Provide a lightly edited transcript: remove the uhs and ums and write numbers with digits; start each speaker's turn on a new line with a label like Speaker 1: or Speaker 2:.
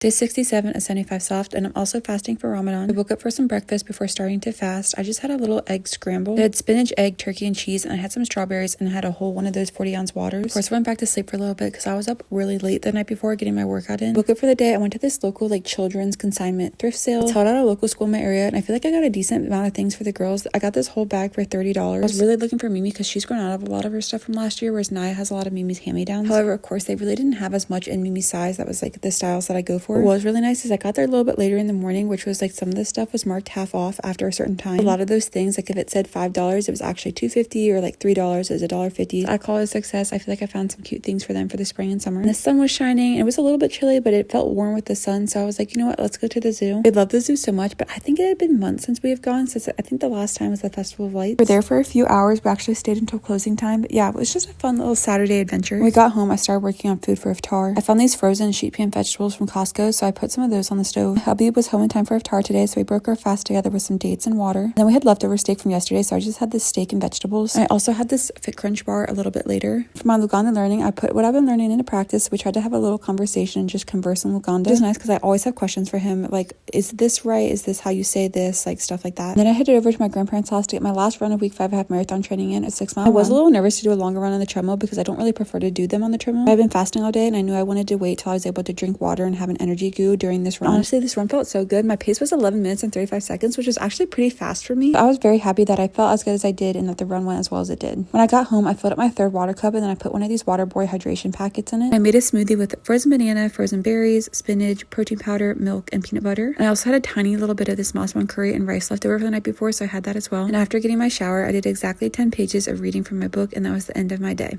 Speaker 1: Day 67 is 75 soft, and I'm also fasting for Ramadan. I woke up for some breakfast before starting to fast. I just had a little egg scramble. I had spinach, egg, turkey, and cheese, and I had some strawberries, and I had a whole one of those 40-ounce waters. Of course, I went back to sleep for a little bit because I was up really late the night before getting my workout in. Woke up for the day. I went to this local children's consignment thrift sale. It's held at a local school in my area, and I feel like I got a decent amount of things for the girls. I got this whole bag for $30. I was really looking for Mimi because she's grown out of a lot of her stuff from last year, whereas Naya has a lot of Mimi's hand-me-downs. However, of course, they really didn't have as much in Mimi's size. That was the styles that I go for. What was really nice is I got there a little bit later in the morning, which was some of the stuff was marked half off after a certain time. A lot of those things, if it said $5, it was actually $2.50, or $3, it was $1.50. I call it a success. I feel like I found some cute things for them for the spring and summer. And the sun was shining, and it was a little bit chilly, but it felt warm with the sun, so I was like, you know what, let's go to the zoo. I love the zoo so much, but I think it had been months since we have gone, since I think the last time was the Festival of Lights. We were there for a few hours. We actually stayed until closing time, but yeah, it was just a fun little Saturday adventure. When we got home, I started working on food for iftar. I found these frozen sheet pan vegetables from Costco, so I put some of those on the stove. Hubby was home in time for iftar today, so we broke our fast together with some dates and water. And then we had leftover steak from yesterday, so I just had this steak and vegetables. And I also had this Fit Crunch bar a little bit later. For my Luganda learning, I put what I've been learning into practice. We tried to have a little conversation and just converse in Luganda. It was nice because I always have questions for him, is this right? Is this how you say this? Stuff like that. And then I headed over to my grandparents' house to get my last run of week 5. I have marathon training in a 6-mile run. I was a little nervous to do a longer run on the treadmill because I don't really prefer to do them on the treadmill. I've been fasting all day, and I knew I wanted to wait till I was able to drink water and have an energy goo during this run. Honestly, this run felt so good. My pace was 11 minutes and 35 seconds, which was actually pretty fast for me. I was very happy that I felt as good as I did and that the run went as well as it did. When I got home, I filled up my 3rd water cup, and then I put one of these Water Boy hydration packets in it. I made a smoothie with frozen banana, frozen berries, spinach, protein powder, milk, and peanut butter. And I also had a tiny little bit of this massaman curry and rice left over from the night before, so I had that as well. And after getting my shower, I did exactly 10 pages of reading from my book, and that was the end of my day.